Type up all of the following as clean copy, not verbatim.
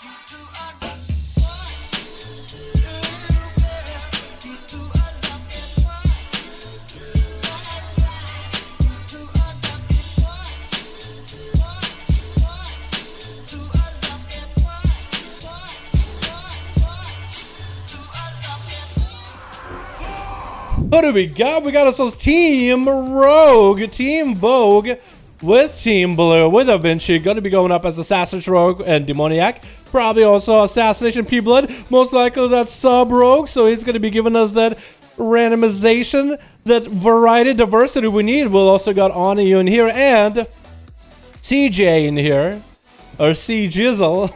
What do we got? We got ourselves Team Rogue, Team Vogue with Team Blue, with Avinci. Going to be going up as Assassination Rogue and Demoniac. Probably also Assassination P-Blood. Most likely that's Sub Rogue. So he's going to be giving us that randomization, that variety, diversity we need. We'll also got Oniyu in here and CJ in here. Or C Jizzle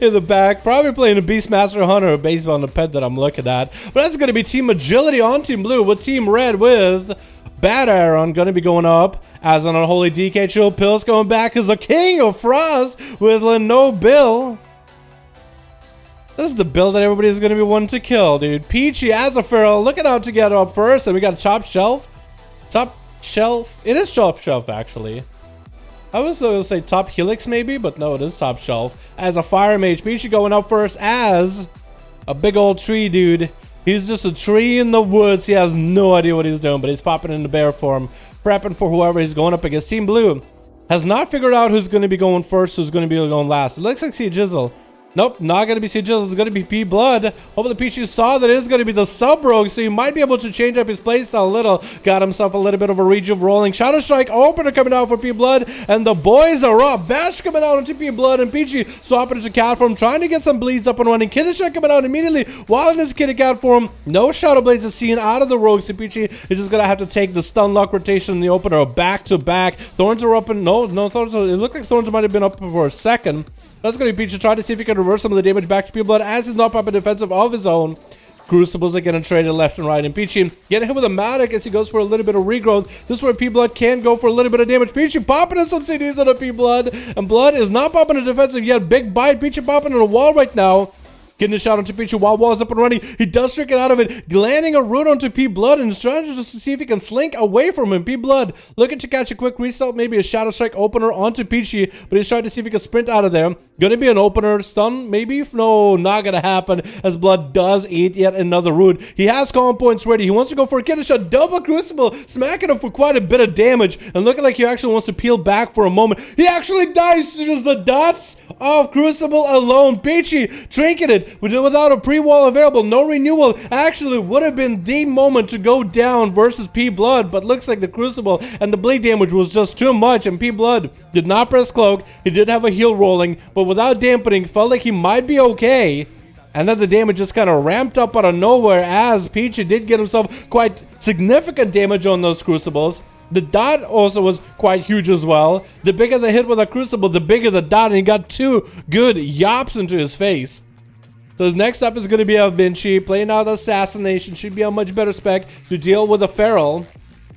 in the back, probably playing a Beastmaster Hunter based on the pet that I'm looking at. But that's going to be Team Agility on Team Blue with Team Red with Bad Aaron going to be going up as an Unholy DK. Chill Pills going back as a King of Frost with LeNoble. This is the build that everybody's going to be wanting to kill, dude. Peachy as a Feral looking out to get up first. And we got Top Shelf. Top Shelf. It is Top Shelf, actually. I was going to say Top Helix maybe, but no, it is Top Shelf. As a Fire Mage, Peachy going up first as a big old tree dude. He's just a tree in the woods. He has no idea what he's doing, but he's popping into bear form, prepping for whoever he's going up against. Team Blue has not figured out who's going to be going first, who's going to be going last. It looks like C Jizzle. Nope, not going to be C Jizzle. It's going to be P Blood. Hopefully Peachy saw that it is going to be the Sub Rogue, so he might be able to change up his playstyle a little. Got himself a little bit of a rejuve rolling. Shadow Strike opener coming out for P Blood, and the boys are up. Bash coming out into P Blood, and Peachy swapping into cat form, trying to get some bleeds up and running. Kiddy Shot coming out immediately while in his kitty cat form. No Shadow Blades is seen out of the Rogue, so Peachy is just going to have to take the stun lock rotation in the opener back to back. Thorns are up, and no Thorns. It looked like Thorns might have been up for a second. That's going to be Peachy trying to see if he can reverse some of the damage back to P-Blood as he's not up in defensive of his own. Crucibles are getting traded left and right, and Peachy getting hit with a Matic as he goes for a little bit of regrowth. This is where P-Blood can go for a little bit of damage. Peachy popping in some CDs on a P-Blood, and Blood is not popping in defensive yet. Big bite, Peachy popping in a wall right now. Getting a shot onto Peachy while Wall's up and running. He does trick it out of it, landing a root onto P-Blood and trying to just see if he can slink away from him. P-Blood looking to catch a quick reset, maybe a Shadow Strike opener onto Peachy, but he's trying to see if he can sprint out of there. Gonna be an opener stun, maybe? No, not gonna happen, as Blood does eat yet another root. He has calm points ready. He wants to go for a Kiddy Shot, double Crucible, smacking him for quite a bit of damage, and looking like he actually wants to peel back for a moment. He actually dies to just the dots of Crucible alone. Peachy trinketed without a pre-wall available, no renewal. Actually would have been the moment to go down versus P-Blood, but looks like the Crucible and the bleed damage was just too much, and P-Blood did not press cloak. He did have a heal rolling, but without dampening, felt like he might be okay. And then the damage just kind of ramped up out of nowhere as Peachy did get himself quite significant damage on those Crucibles. The dot also was quite huge as well. The bigger the hit with a Crucible, the bigger the dot, and he got two good yops into his face. So next up is going to be Avinci, playing out Assassination. Should be a much better spec to deal with a Feral.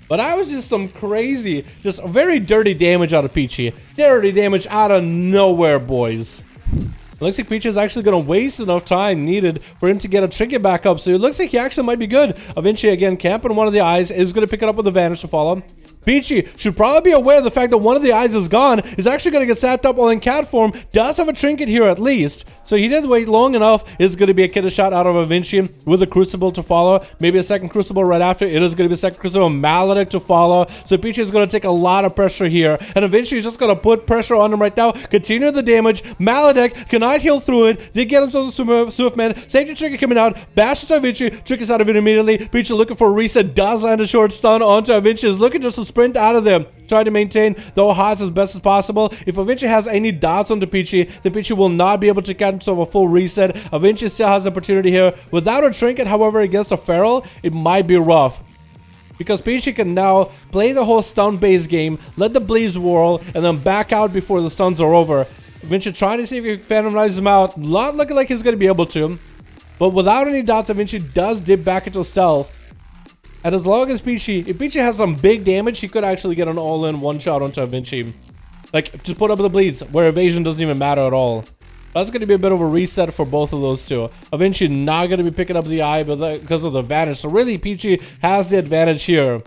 But I was just some crazy, just very dirty damage out of Peachy. Dirty damage out of nowhere, boys. It looks like Peachy is actually going to waste enough time needed for him to get a trinket back up. So it looks like he actually might be good. Avinci again camping one of the eyes, is going to pick it up with advantage to follow. Peachy should probably be aware of the fact that one of the eyes is gone, is actually going to get sapped up while in cat form, does have a trinket here at least, so he did wait long enough. It's going to be a Kiddy Shot out of Avinci with a Crucible to follow, maybe a second Crucible right after. It is going to be a second Crucible, Maledict to follow, so Peachy is going to take a lot of pressure here, and Avinci is just going to put pressure on him right now, continue the damage. Maledict cannot heal through it, did get himself a Swiftman, safety trinket coming out, bash to Avinci, trick is out of it immediately. Peachy looking for a reset, does land a short stun onto Avinci, is looking just to sprint out of them, trying to maintain the HOTS as best as possible. If Avinci has any dots onto Peachy, then Peachy will not be able to get himself a full reset. Avinci still has the opportunity here. Without a trinket, however, against a Feral, it might be rough, because Peachy can now play the whole stun-based game, let the bleeds whirl, and then back out before the stuns are over. Avinci trying to see if he can phantomize him out. Not looking like he's going to be able to, but without any dots, Avinci does dip back into stealth. And as long as Peachy, if Peachy has some big damage, he could actually get an all-in one-shot onto Avinci. Like, to put up the bleeds, where evasion doesn't even matter at all. That's going to be a bit of a reset for both of those two. Avinci not going to be picking up the eye because of the advantage. So really, Peachy has the advantage here.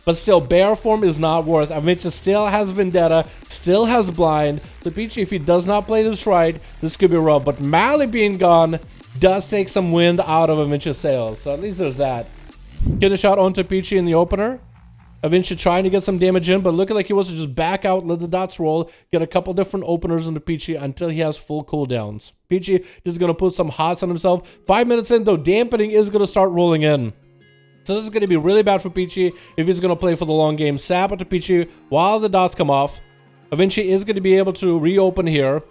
But still, bear form is not worth. Avinci still has Vendetta, still has Blind. So Peachy, if he does not play this right, this could be rough. But Mally being gone does take some wind out of Avinci's sails. So at least there's that. Get a shot onto Peachy in the opener. Avinci trying to get some damage in, but looking like he wants to just back out, let the dots roll, get a couple different openers into Peachy until he has full cooldowns. Peachy just going to put some hots on himself. 5 minutes in, though, dampening is going to start rolling in. So this is going to be really bad for Peachy if he's going to play for the long game. Sap onto Peachy while the dots come off. Avinci is going to be able to reopen here.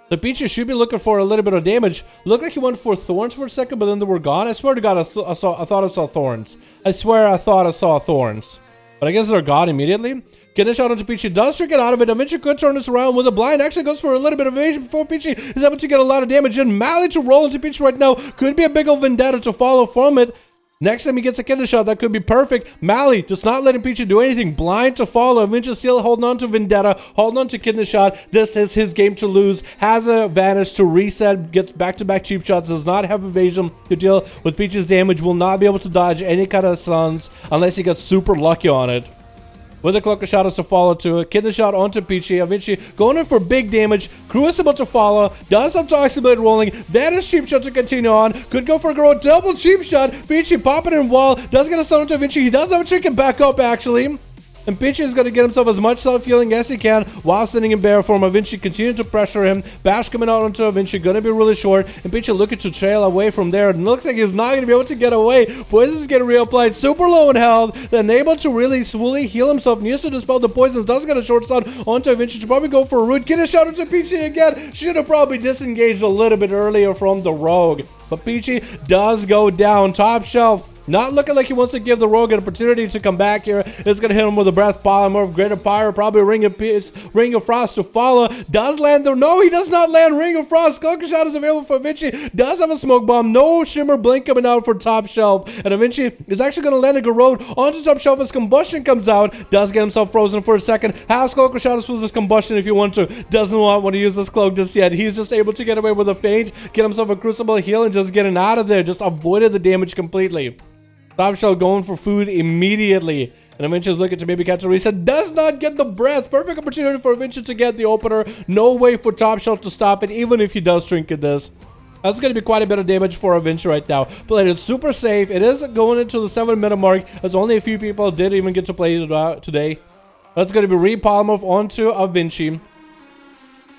The Peachy should be looking for a little bit of damage. Looked like he went for Thorns for a second, but then they were gone. I swear to God, I thought I saw Thorns. I swear I thought I saw Thorns. But I guess they're gone immediately. Getting a shot onto Peachy does trick it out of it. Avinci could turn this around with a blind. Actually goes for a little bit of evasion before Peachy is able to get a lot of damage in. Mally to roll into Peachy right now. Could be a big old vendetta to follow from it. Next time he gets a kidney shot, that could be perfect. Mally just not letting Peachy do anything. Blind to follow. Avinci still holding on to Vendetta, holding on to kidney shot. This is his game to lose. Has a vanish to reset, gets back-to-back cheap shots, does not have evasion to deal with Peachy's damage, will not be able to dodge any kind of stuns unless he gets super lucky on it. With a Cloak of Shadows to follow to it. Kidney shot onto Peachy. Avinci going in for big damage. Crucible to follow. Does have Toxic Blade rolling. That is cheap shot to continue on. Could go for a grow. Double cheap shot. Peachy popping in wall. Does get a stun onto Avinci. He does have a chicken back up actually. And Peachy is going to get himself as much self-healing as he can while sitting in bear form. Avinci continue to pressure him. Bash coming out onto Avinci. Going to be really short. And Peachy looking to trail away from there. And looks like he's not going to be able to get away. Poison's getting reapplied. Super low in health. Then able to really fully heal himself. Needs to dispel the poisons. Does get a short stun onto Avinci. Should probably go for a root. Get a shot onto Peachy again. Should have probably disengaged a little bit earlier from the rogue. But Peachy does go down. Top shelf. Not looking like he wants to give the rogue an opportunity to come back here. It's going to hit him with a breath polymorph, greater pyre, probably ring of frost to follow. Does land though? No, he does not land ring of frost. Cloak of Shadow is available for Avinci. Does have a smoke bomb. No shimmer blink coming out for top shelf. And Avinci is actually going to land a Garrote onto top shelf as combustion comes out. Does get himself frozen for a second. Has Cloak of Shadows for this combustion if you want to. Doesn't want to use this cloak just yet. He's just able to get away with a feint, get himself a crucible heal, and just getting out of there. Just avoided the damage completely. Top Shell going for food immediately. And Avinci is looking to maybe catch a reset. Does not get the breath. Perfect opportunity for Avinci to get the opener. No way for Top Shell to stop it, even if he does trinket this. That's going to be quite a bit of damage for Avinci right now. Played it super safe. It is going into the 7-minute mark, as only a few people did even get to play it today. That's going to be re-polymorph onto Avinci.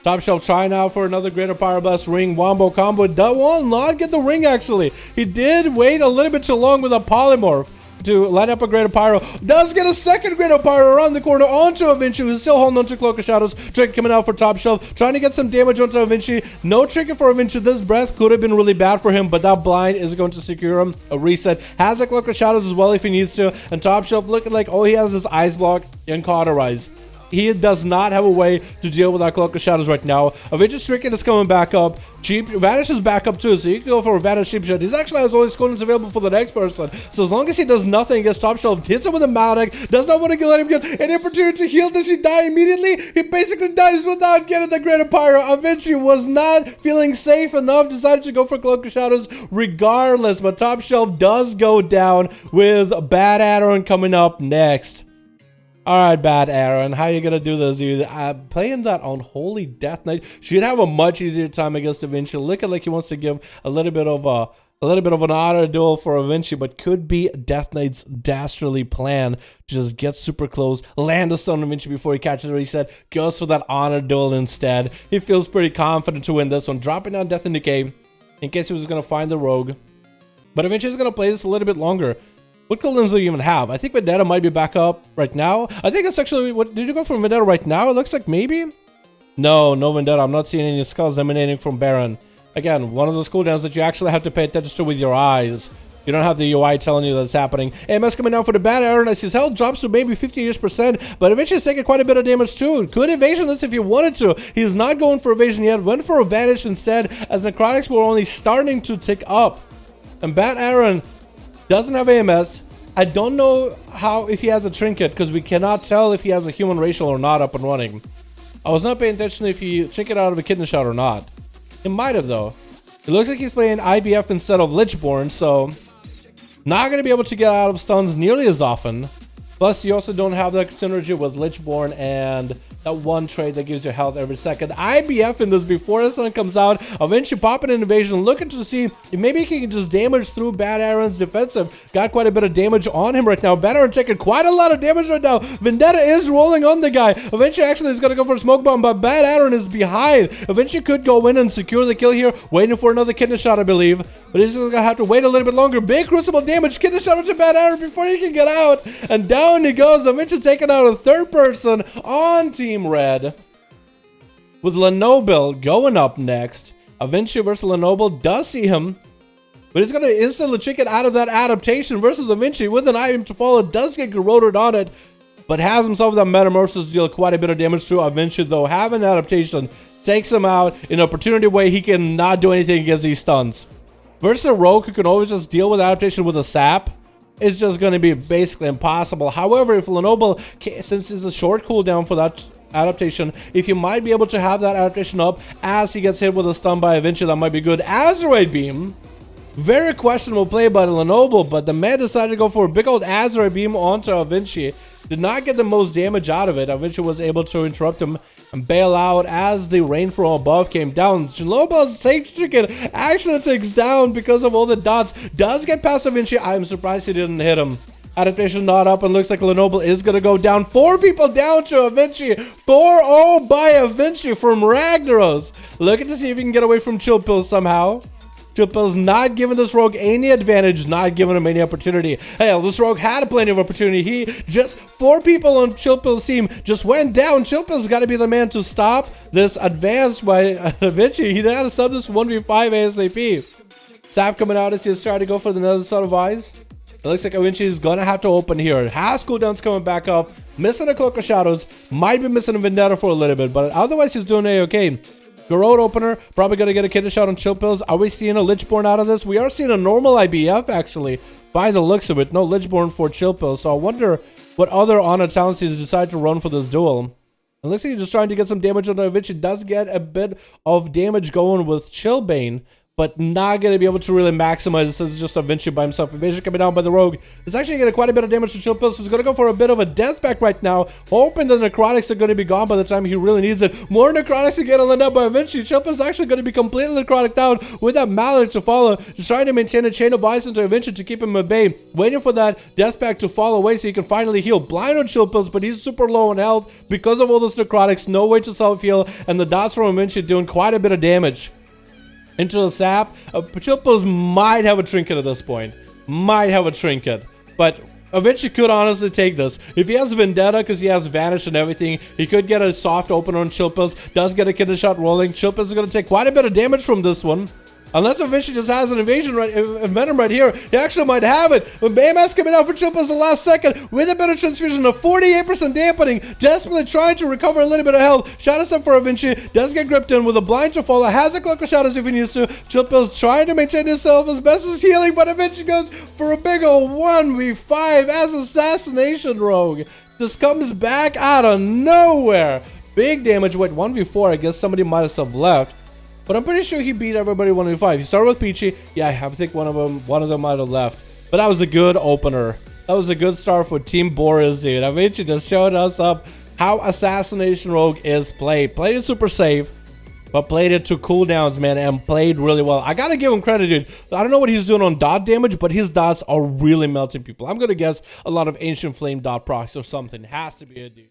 Top Shelf trying out for another Greater Pyroblast ring wombo combo. That will not get the ring actually. He did wait a little bit too long with a polymorph to light up a Greater Pyro. Does get a second Greater Pyro around the corner onto Avinci, who's still holding onto Cloak of Shadows. Trick coming out for Top Shelf, trying to get some damage onto Avinci. No tricking for Avinci. This breath could have been really bad for him, but that blind is going to secure him a reset. Has a Cloak of Shadows as well if he needs to. And Top Shelf looking like all he has is Ice Block and Cauterize. He does not have a way to deal with that Cloak of Shadows right now. Avinci Stricken is coming back up. Cheap Vanish is back up too, so you can go for a Vanish Cheap Shot. He's actually has all his coins available for the next person. So as long as he does nothing against Top Shelf, hits him with a Maldic, does not want to let him get any opportunity to heal. Does he die immediately? He basically dies without getting the Greater Pyro. Avinci was not feeling safe enough, decided to go for Cloak of Shadows regardless. But Top Shelf does go down with Bad Adderon coming up next. Alright, Bad Aaron, how you gonna do this? You playing that on Holy Death Knight should have a much easier time against Avinci. Looking like he wants to give a little bit of an honor duel for Avinci, but could be Death Knight's dastardly plan to just get super close, land a stone on Avinci before he catches a reset, goes for that honor duel instead. He feels pretty confident to win this one, dropping down Death and Decay in case he was gonna find the rogue. But Avinci is gonna play this a little bit longer. What cooldowns do you even have? I think Vendetta might be back up right now. I think it's actually, what did you go for Vendetta right now? It looks like maybe? No Vendetta. I'm not seeing any skulls emanating from Baron. Again, one of those cooldowns that you actually have to pay attention to with your eyes. You don't have the UI telling you that's happening. AMS coming down for the Bad Aaron as his health drops to maybe 50-ish%, but eventually he's taking quite a bit of damage too. Could evasion this if he wanted to. He's not going for evasion yet. Went for a Vanish instead, as Necrotics were only starting to tick up. And Bad Aaron doesn't have AMS. I don't know if he has a trinket, because we cannot tell if he has a human racial or not up and running. I was not paying attention if he trinket out of a kidney shot or not. It might have though. It looks like he's playing IBF instead of Lichborn, so not going to be able to get out of stuns nearly as often. Plus, you also don't have that synergy with Lichborn and that one trade that gives you health every second. IBF in this before the sun comes out. Avinci popping an invasion, looking to see if maybe he can just damage through Bad Aaron's defensive. Got quite a bit of damage on him right now. Bad Aaron taking quite a lot of damage right now. Vendetta is rolling on the guy. Avinci actually is going to go for a smoke bomb, but Bad Aaron is behind. Avinci could go in and secure the kill here. Waiting for another kidney shot, I believe. But he's going to have to wait a little bit longer. Big crucible damage. Kidney shot into Bad Aaron before he can get out. And down he goes. Avinci taking out a third person on Team Red. With LeNoble going up next. Avinci versus LeNoble does see him. But he's going to instantly chicken out of that adaptation versus Avinci with an item to follow. Does get corroded on it. But has himself that metamorphosis deal quite a bit of damage to Avinci, though. Having adaptation takes him out in an opportunity way he can not do anything against these stuns. Versus a rogue who can always just deal with adaptation with a sap, it's just going to be basically impossible. However, if LeNoble, since it's a short cooldown for that adaptation, if you might be able to have that adaptation up as he gets hit with a stun by Avinci, that might be good. Azeroth Beam, very questionable play by LeNoble, but the man decided to go for a big old Azeroth Beam onto Avinci. Did not get the most damage out of it. Avinci was able to interrupt him and bail out as the rain from above came down. LeNoble's Sage Chicken actually takes down because of all the dots. Does get past Avinci. I'm surprised he didn't hit him. Adaptation not up, and looks like LeNoble is going to go down. 4 people down to Avinci. 4-0 by Avinci from Ragnaros. Looking to see if he can get away from Chill Pill somehow. Chill Pill's not giving this rogue any advantage, not giving him any opportunity. Hell, this rogue had plenty of opportunity. He just 4 people on Chill Pill's team just went down. Chill Pill's got to be the man to stop this advance by Avinci. He had to stop this 1v5 ASAP. Sap coming out as he's trying to go for another set of eyes. It looks like Avinci is going to have to open here. Has cooldowns coming back up. Missing a Cloak of Shadows. Might be missing a Vendetta for a little bit, but otherwise he's doing A-okay. Garrote opener, probably going to get a kidney shot on Chill Pills. Are we seeing a Lichborn out of this? We are seeing a normal IBF, actually, by the looks of it. No Lichborn for Chill Pills, so I wonder what other Honor Towns he's decided to run for this duel. It looks like he's just trying to get some damage on Avinci. Does get a bit of damage going with Chillbane, but not going to be able to really maximize it since it's just Avinci by himself. Invasion coming down by the rogue. It's actually getting quite a bit of damage to Chill Pills, so he's going to go for a bit of a death pack right now, hoping the necrotics are going to be gone by the time he really needs it. More necrotics to get lined up by Avinci. Chill Pills actually going to be completely necrotic down with that mallet to follow, just trying to maintain a chain of ice into Avinci to keep him at bay, waiting for that death pack to fall away so he can finally heal. Blind on Chill Pills, but he's super low on health because of all those necrotics. No way to self-heal, and the dots from Avinci doing quite a bit of damage. Into the sap. Chill Pills might have a trinket at this point. Might have a trinket. But Avinci could honestly take this. If he has Vendetta, because he has Vanish and everything, he could get a soft opener on Chill Pills. Does get a kidney shot rolling. Chill Pills is going to take quite a bit of damage from this one. Unless Avinci just has an invasion venom right here, he actually might have it. But Baymass coming out for Chill Pills the last second with a better transfusion of 48% dampening, desperately trying to recover a little bit of health. Shadow Step for Avinci, does get gripped in with a blind to follow, has a Cloak of Shadows if he needs to. Chill Pills trying to maintain himself as best as healing, but Avinci goes for a big ol' 1v5 as Assassination Rogue. This comes back out of nowhere. Big damage. Wait, 1v4, I guess somebody might have left. But I'm pretty sure he beat everybody 1v5. He started with Peachy. Yeah, I think one of them might have left. But that was a good opener. That was a good start for Team Boris, dude. Avinci just showed us up how Assassination Rogue is played. Played it super safe, but played it to cooldowns, man, and played really well. I gotta give him credit, dude. I don't know what he's doing on dot damage, but his dots are really melting people. I'm gonna guess a lot of Ancient Flame dot procs or something. Has to be a dude.